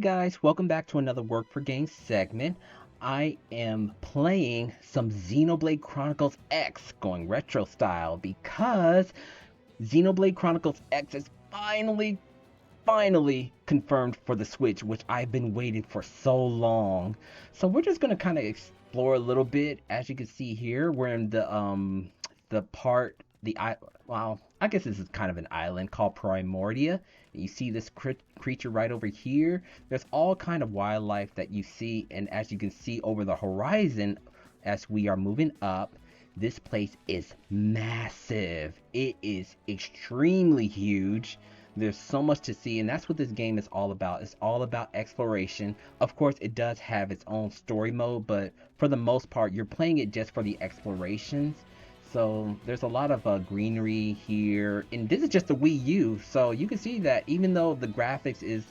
guys, welcome back to another Work for Games segment. I am playing some Xenoblade Chronicles X, going retro style, because Xenoblade Chronicles X is finally confirmed for the Switch, which I've been waiting for so long. So we're just gonna kind of explore a little bit. As you can see here, we're in the part well, I guess this is kind of an island called Primordia. You see this creature right over here. There's all kind of wildlife that you see, and as you can see over the horizon, as we are moving up, this place is massive. It is extremely huge. There's so much to see, and that's what this game is all about. It's all about exploration. Of course, it does have its own story mode, but for the most part, you're playing it just for the explorations. So there's a lot of greenery here, and this is just a Wii U, so you can see that even though the graphics is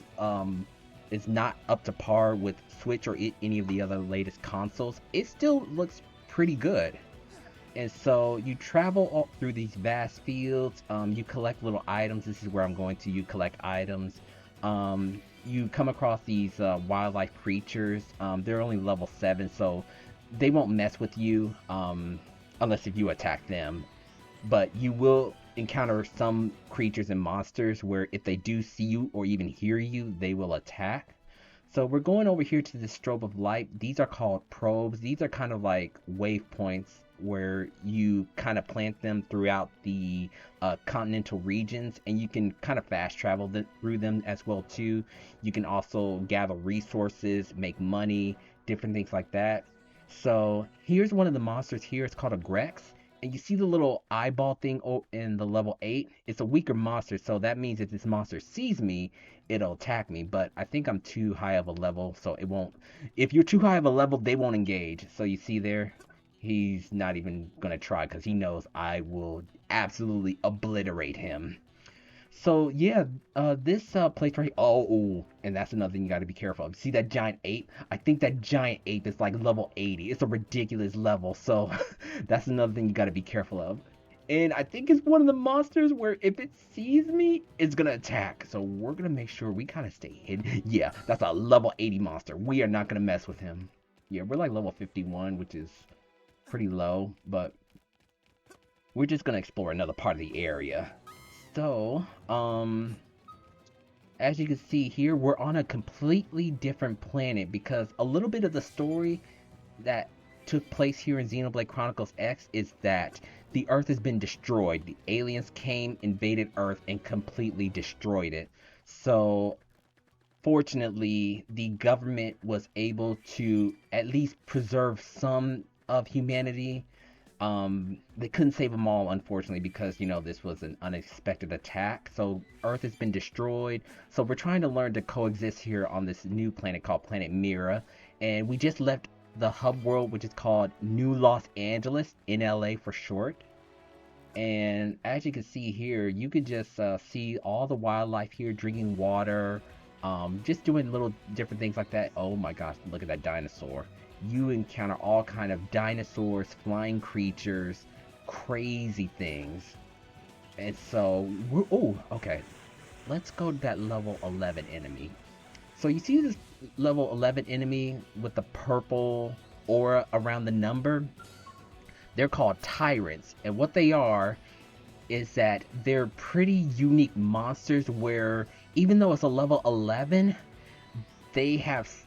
not up to par with Switch or any of the other latest consoles, it still looks pretty good. And so you travel all through these vast fields. You collect little items. This is where I'm going to. You collect items. You come across these wildlife creatures. They're only level 7, so they won't mess with you unless if you attack them. But you will encounter some creatures and monsters where if they do see you or even hear you, they will attack. So we're going over here to the strobe of light. These are called probes. These are kind of like waypoints where you kind of plant them throughout the continental regions, and you can kind of fast travel through them as well too. You can also gather resources, make money, different things like that. So here's one of the monsters here. It's called a Grex. And you see the little eyeball thing in the level 8? It's a weaker monster, so that means if this monster sees me, it'll attack me. But I think I'm too high of a level, so it won't. If you're too high of a level, they won't engage. So you see there, he's not even going to try because he knows I will absolutely obliterate him. So yeah, this place right here. Oh, and that's another thing you got to be careful of. See that giant ape? I think that giant ape is like level 80. It's a ridiculous level. So that's another thing you got to be careful of. And I think it's one of the monsters where if it sees me, it's gonna attack. So we're gonna make sure we kind of stay hidden. Yeah, that's a level 80 monster. We are not gonna mess with him. Yeah, we're like level 51, which is pretty low, but we're just gonna explore another part of the area. So, as you can see here, we're on a completely different planet because a little bit of the story that took place here in Xenoblade Chronicles X is that the Earth has been destroyed. The aliens came, invaded Earth, and completely destroyed it. So, fortunately, the government was able to at least preserve some of humanity. They couldn't save them all, unfortunately, because this was an unexpected attack. So Earth has been destroyed. So we're trying to learn to coexist here on this new planet called Planet Mira, and we just left the hub world, which is called New Los Angeles, NLA for short. And as you can see here, you can just see all the wildlife here drinking water, just doing little different things like that. Oh my gosh, look at that dinosaur. You encounter all kind of dinosaurs, flying creatures, crazy things. And so, oh, okay. Let's go to that level 11 enemy. So you see this level 11 enemy with the purple aura around the number? They're called tyrants. And what they are is that they're pretty unique monsters where even though it's a level 11,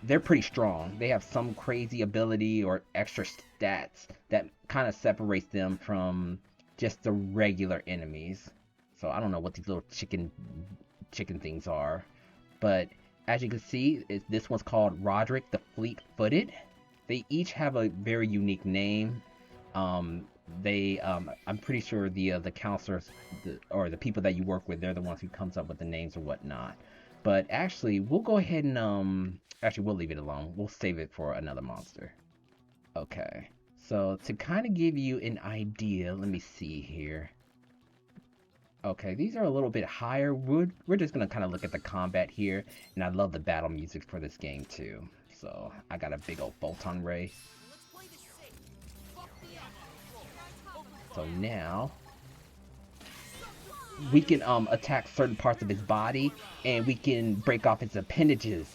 they're pretty strong. They have some crazy ability or extra stats that kind of separates them from just the regular enemies. So I don't know what these little chicken things are, but as you can see, this one's called Roderick the Fleet-Footed. They each have a very unique name. I'm pretty sure the counselors or the people that you work with, they're the ones who comes up with the names or whatnot. But actually, we'll go ahead and actually we'll leave it alone. We'll save it for another monster. Okay. So to kind of give you an idea, let me see here. Okay, these are a little bit higher. We're just gonna kind of look at the combat here, and I love the battle music for this game too. So I got a big old photon ray. So now we can attack certain parts of his body, and we can break off his appendages.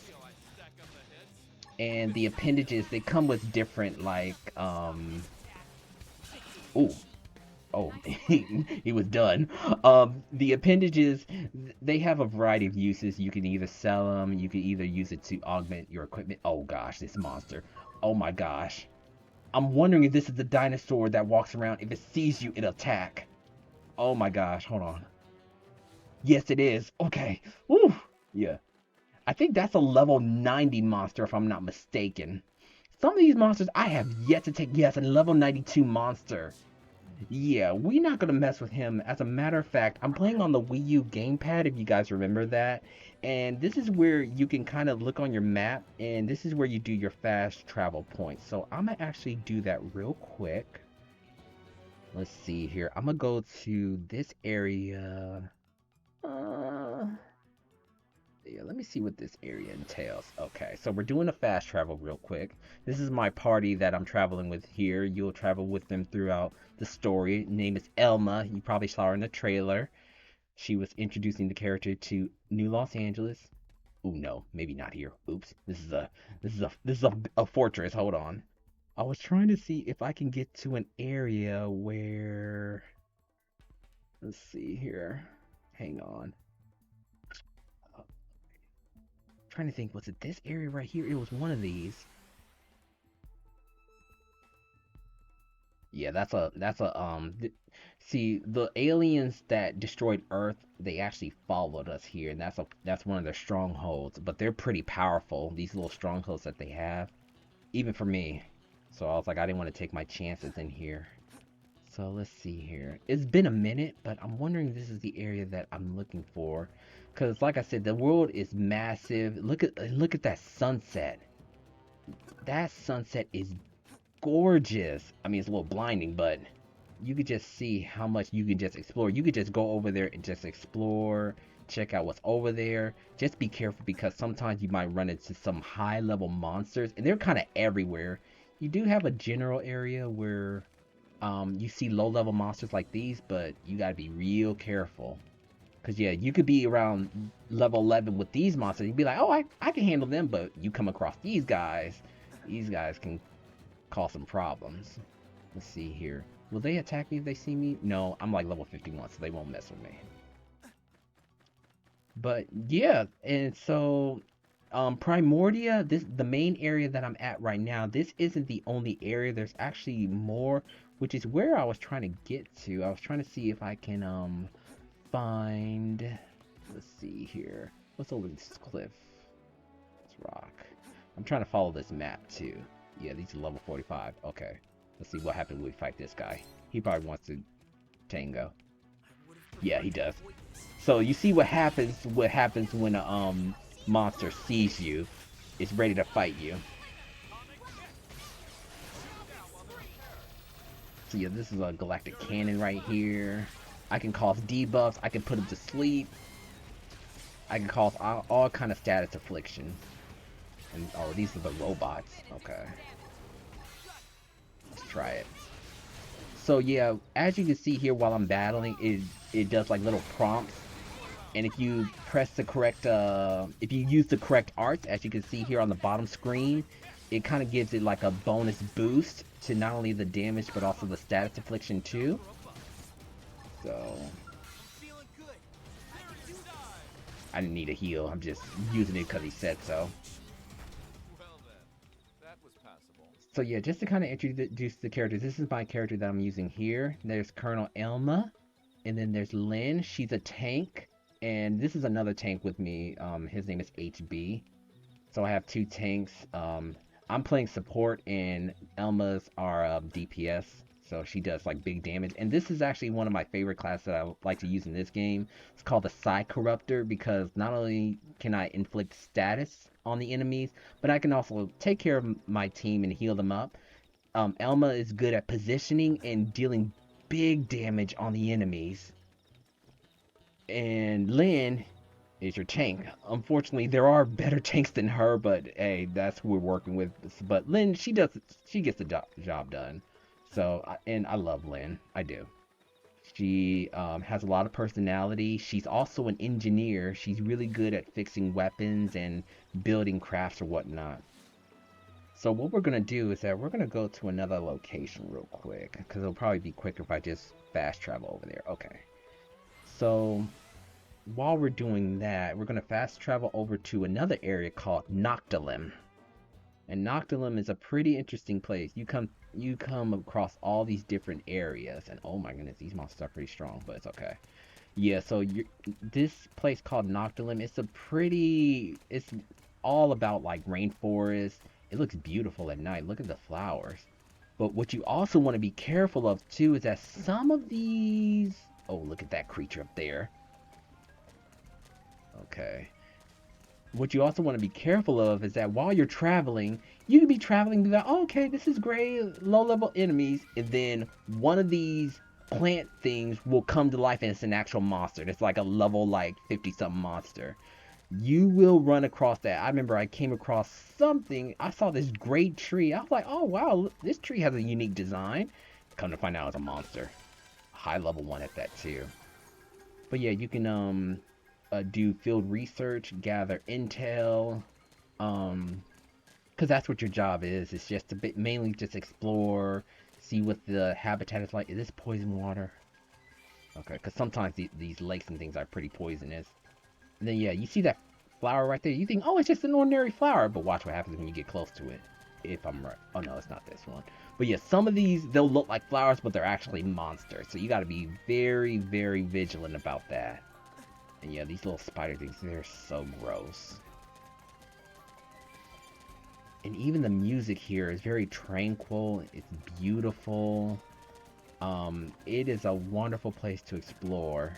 And the appendages, they come with different like oh, oh, he was done. The appendages, they have a variety of uses. You can either sell them, you can either use it to augment your equipment. Oh gosh, this monster. Oh my gosh. I'm wondering if this is the dinosaur that walks around. If it sees you, it'll attack. Oh my gosh, hold on. Yes, it is. Okay. Woo. Yeah. I think that's a level 90 monster if I'm not mistaken. Some of these monsters I have yet to take. Yes, a level 92 monster. Yeah, we're not gonna mess with him. As a matter of fact, I'm playing on the Wii U gamepad, if you guys remember that. And this is where you can kind of look on your map, and this is where you do your fast travel points. So I'm gonna actually do that real quick. Let's see here. I'm gonna go to this area. Uh, yeah, let me see what this area entails. Okay, so we're doing a fast travel real quick. This is my party that I'm traveling with here. You'll travel with them throughout the story. Name is Elma. You probably saw her in the trailer. She was introducing the character to New Los Angeles. Ooh, no, maybe not here. Oops. This is a fortress. Hold on. I was trying to see if I can get to an area where, let's see here. Hang on. Trying to think, was it this area right here? It was one of these. Yeah, see, the aliens that destroyed Earth, they actually followed us here, and that's one of their strongholds. But they're pretty powerful, these little strongholds that they have, even for me. So I was like, I didn't want to take my chances in here. So let's see here. It's been a minute, but I'm wondering if this is the area that I'm looking for. Because like I said, the world is massive. Look at that sunset. That sunset is gorgeous. I mean, it's a little blinding, but you could just see how much you can just explore. You could just go over there and just explore, check out what's over there. Just be careful because sometimes you might run into some high level monsters and they're kind of everywhere. You do have a general area where you see low level monsters like these, but you got to be real careful. Because yeah, you could be around level 11 with these monsters. You'd be like, oh, I can handle them, but you come across these guys. These guys can cause some problems. Let's see here. Will they attack me if they see me? No, I'm like level 51, so they won't mess with me. But yeah, and so Primordia, the main area that I'm at right now, this isn't the only area. There's actually more, which is where I was trying to get to. I was trying to see if I can find, let's see here. What's over this cliff? This rock. I'm trying to follow this map too. Yeah, these are level 45. Okay. Let's see what happens when we fight this guy. He probably wants to tango. Yeah, he does. So you see what happens when a monster sees you. It's ready to fight you. So yeah, this is a galactic cannon right here. I can cause debuffs. I can put him to sleep. I can cause all kind of status affliction. And oh, these are the robots. Okay. Let's try it. So yeah, as you can see here while I'm battling, it does like little prompts. And if you press the correct, if you use the correct arts, as you can see here on the bottom screen, it kind of gives it like a bonus boost to not only the damage, but also the status affliction too. So, I didn't need a heal, I'm just using it because he said so. So yeah, just to kind of introduce the characters, this is my character that I'm using here. There's Colonel Elma, and then there's Lynn, she's a tank. And this is another tank with me. His name is HB. So I have two tanks. I'm playing support, and Elma's our DPS. So she does like big damage. And this is actually one of my favorite classes that I like to use in this game. It's called the Psy Corruptor because not only can I inflict status on the enemies, but I can also take care of my team and heal them up. Elma is good at positioning and dealing big damage on the enemies. And Lynn is your tank. Unfortunately, there are better tanks than her, but hey, that's who we're working with. But Lynn, she gets the job done. So, and I love Lynn. I do. She has a lot of personality. She's also an engineer. She's really good at fixing weapons and building crafts or whatnot. So what we're gonna do is that we're gonna go to another location real quick, because it'll probably be quicker if I just fast travel over there. Okay. So while we're doing that, we're gonna fast travel over to another area called Noctilum. And Noctilum is a pretty interesting place. You come across all these different areas, and oh my goodness, these monsters are pretty strong, but it's okay. Yeah, so this place called Noctilum, it's all about like rainforest. It looks beautiful at night. Look at the flowers. But what you also want to be careful of too is that some of these, oh, look at that creature up there. Okay. What you also want to be careful of is that while you're traveling, you can be traveling and be like, oh, okay, this is great, low level enemies, and then one of these plant things will come to life and it's an actual monster. It's like a level like 50 something monster. You will run across that. I remember I came across something. I saw this great tree. I was like, oh wow, this tree has a unique design. Come to find out it's a monster. High level one at that too. But yeah, you can do field research, gather intel, um, because that's what your job is. It's just a bit mainly just explore, see what the habitat is like. Is this poison water? Okay, because sometimes these lakes and things are pretty poisonous. And then yeah, you see that flower right there. You think, oh, it's just an ordinary flower, but watch what happens when you get close to it. If I'm right. Oh no, it's not this one. But yeah, some of these they'll look like flowers, but they're actually monsters. So you got to be very, very vigilant about that. And yeah, these little spider things, they're so gross. And even the music here is very tranquil. It's beautiful. It is a wonderful place to explore.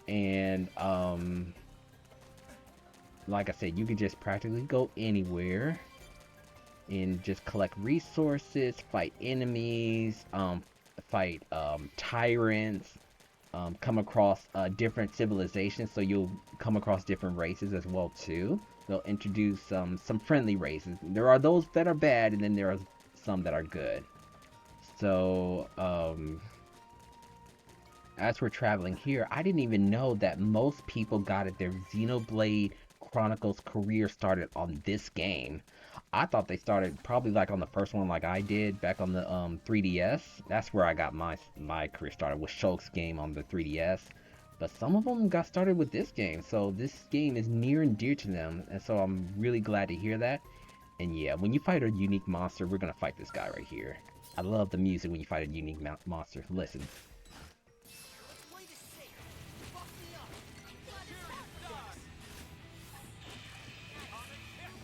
And like I said, you can just practically go anywhere and just collect resources, fight enemies, fight tyrants, come across different civilizations, so you'll come across different races as well too. They'll introduce some friendly races. There are those that are bad, and then there are some that are good. So as we're traveling here, I didn't even know that most people got it. Their Xenoblade Chronicles career started on this game. I thought they started probably like on the first one, like I did back on the 3DS. That's where I got my career started, with Shulk's game on the 3DS. But some of them got started with this game, so this game is near and dear to them, and so I'm really glad to hear that. And yeah, when you fight a unique monster, we're gonna fight this guy right here. I love the music when you fight a unique monster. Listen.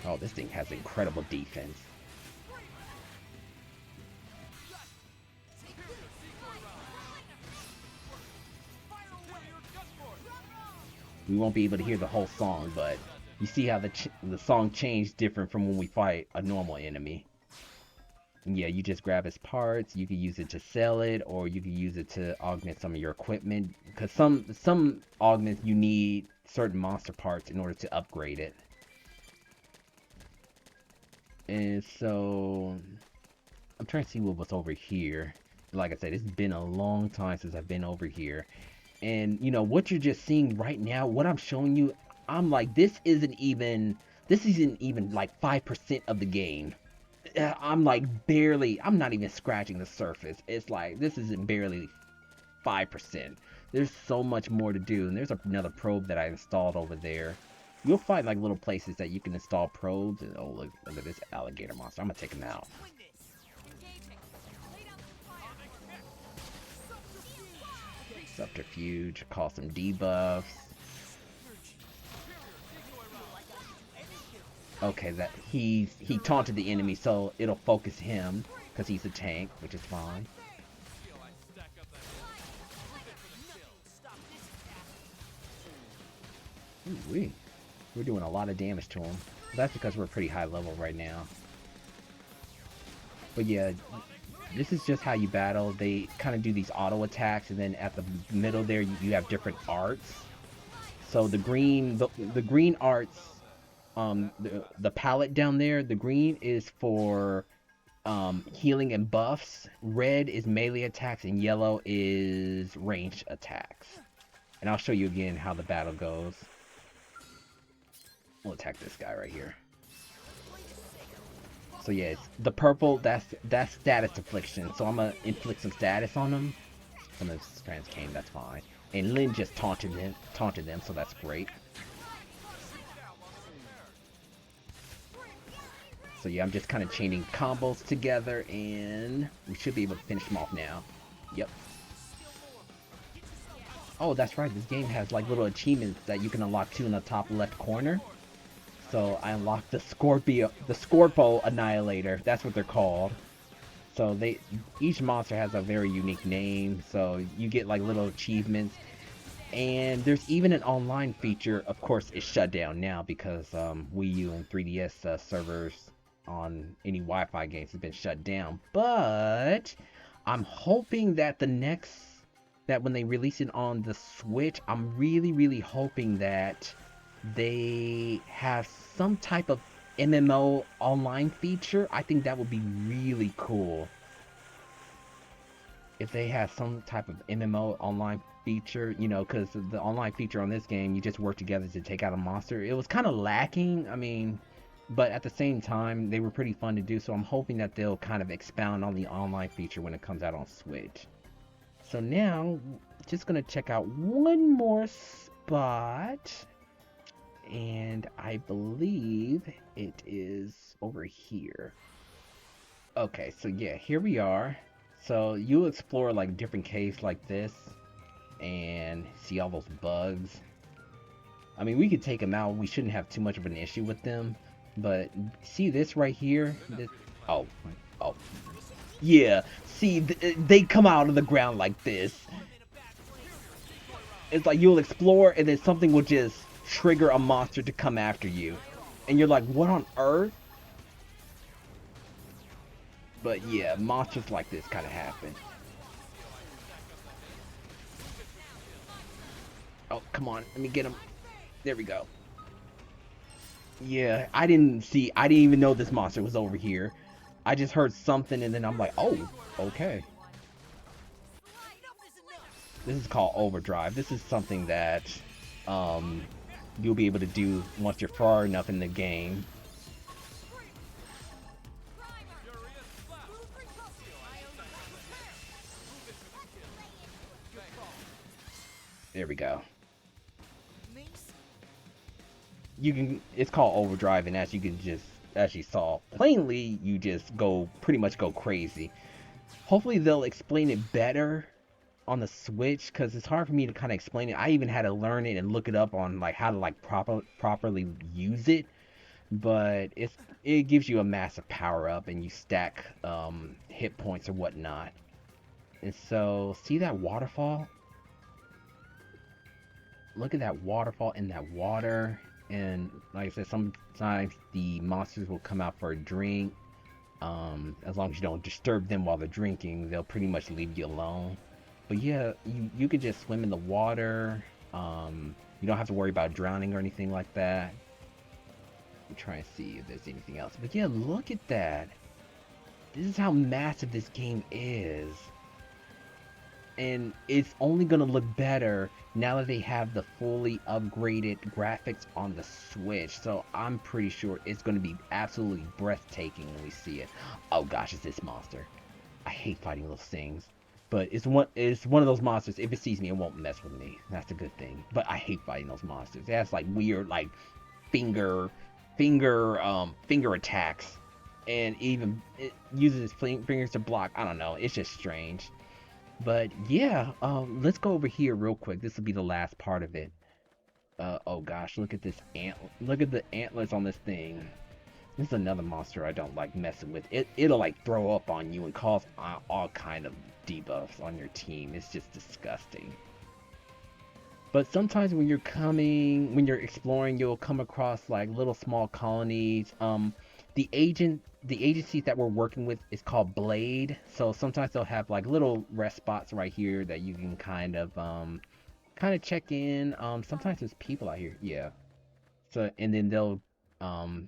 Oh, this thing has incredible defense. We won't be able to hear the whole song, but you see how the song changed different from when we fight a normal enemy. And yeah, you just grab his parts. You can use it to sell it, or you can use it to augment some of your equipment. Because some augments you need certain monster parts in order to upgrade it. And so I'm trying to see what was over here. Like I said, it's been a long time since I've been over here. And you know what you're just seeing right now, what I'm showing you, I'm like, this isn't even like 5% of the game. I'm like I'm not even scratching the surface. It's like this isn't barely 5%. There's so much more to do. And there's another probe that I installed over there. You'll find like little places that you can install probes. And oh, look at this alligator monster. I'm gonna take him out. Subterfuge, cause some debuffs. Okay, that he taunted the enemy, so it'll focus him because he's a tank, which is fine. Ooh, we're doing a lot of damage to him. That's because we're pretty high level right now. But yeah, this is just how you battle. They kind of do these auto attacks, and then at the middle there you have different arts. So the green arts, the palette down there, the green is for healing and buffs. Red is melee attacks, and yellow is ranged attacks. And I'll show you again how the battle goes. We'll attack this guy right here. So yeah, the purple, that's status affliction. So I'm gonna inflict some status on them. Some of his friends came, that's fine. And Lin just taunted them, so that's great. So yeah, I'm just kind of chaining combos together, and we should be able to finish them off now. Yep. Oh, that's right. This game has like little achievements that you can unlock too in the top left corner. So I unlocked the Scorpo Annihilator. That's what they're called. So each monster has a very unique name. So you get like little achievements, and there's even an online feature. Of course, it's shut down now because Wii U and 3DS servers on any Wi-Fi games have been shut down. But I'm hoping that that when they release it on the Switch, I'm really hoping that they have some type of MMO online feature. I think that would be really cool if they have some type of MMO online feature, you know, because the online feature on this game, you just work together to take out a monster. It was kind of lacking, I mean, but at the same time, they were pretty fun to do, so I'm hoping that they'll kind of expound on the online feature when it comes out on Switch. So now, just gonna check out one more spot, and I believe it is over here. Okay, so yeah, here we are. So you'll explore like different caves like this and see all those bugs. I mean, we could take them out. We shouldn't have too much of an issue with them. But see this right here? Oh, oh. Yeah, see, they come out of the ground like this. It's like you'll explore and then something will just trigger a monster to come after you. And you're like, what on earth? But yeah, monsters like this kind of happen. Oh, come on. Let me get him. There we go. Yeah, I didn't even know this monster was over here. I just heard something and then I'm like, oh, okay. This is called overdrive. This is something that you'll be able to do once you're far enough in the game. There we go. It's called overdrive, and as you saw plainly, you just pretty much go crazy. Hopefully they'll explain it better on the Switch, because it's hard for me to kind of explain it. I even had to learn it and look it up on like how to like properly use it. But it gives you a massive power up, and you stack hit points or whatnot. And so see that waterfall? Look at that waterfall in that water. And like I said, sometimes the monsters will come out for a drink. As long as you don't disturb them while they're drinking, they'll pretty much leave you alone. But yeah, you can just swim in the water. You don't have to worry about drowning or anything like that. I'm trying to see if there's anything else. But yeah, look at that. This is how massive this game is. And it's only going to look better now that they have the fully upgraded graphics on the Switch. So I'm pretty sure it's going to be absolutely breathtaking when we see it. Oh gosh, it's this monster. I hate fighting those things. But it's one of those monsters, if it sees me, it won't mess with me. That's a good thing. But I hate fighting those monsters. It has like weird like finger attacks. And even it uses its fingers to block. I don't know. It's just strange. But yeah, let's go over here real quick. This will be the last part of it. Oh gosh, look at this look at the antlers on this thing. This is another monster I don't like messing with. It'll like throw up on you and cause all kind of debuffs on your team. It's just disgusting. But sometimes when you're exploring, you'll come across like little small colonies. The agency that we're working with is called Blade. So sometimes they'll have like little rest spots right here that you can kind of check in. Sometimes there's people out here, yeah. So and then they'll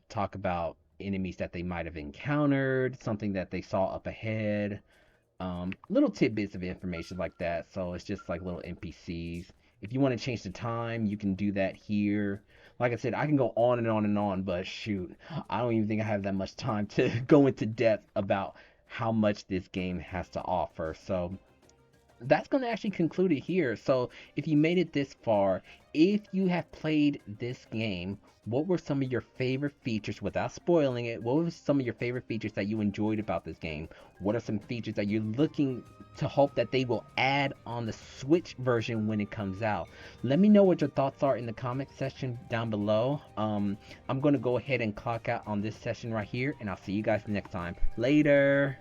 talk about enemies that they might have encountered, something that they saw up ahead. Little tidbits of information like that. So it's just like little NPCs. If you want to change the time, you can do that here. Like I said, I can go on and on and on, but shoot, I don't even think I have that much time to go into depth about how much this game has to offer. So that's going to actually conclude it here. So, if you made it this far, if you have played this game, what were some of your favorite features without spoiling it? What were some of your favorite features that you enjoyed about this game? What are some features that you're looking to hope that they will add on the Switch version when it comes out? Let me know what your thoughts are in the comment section down below. I'm going to go ahead and clock out on this session right here, and I'll see you guys next time. Later.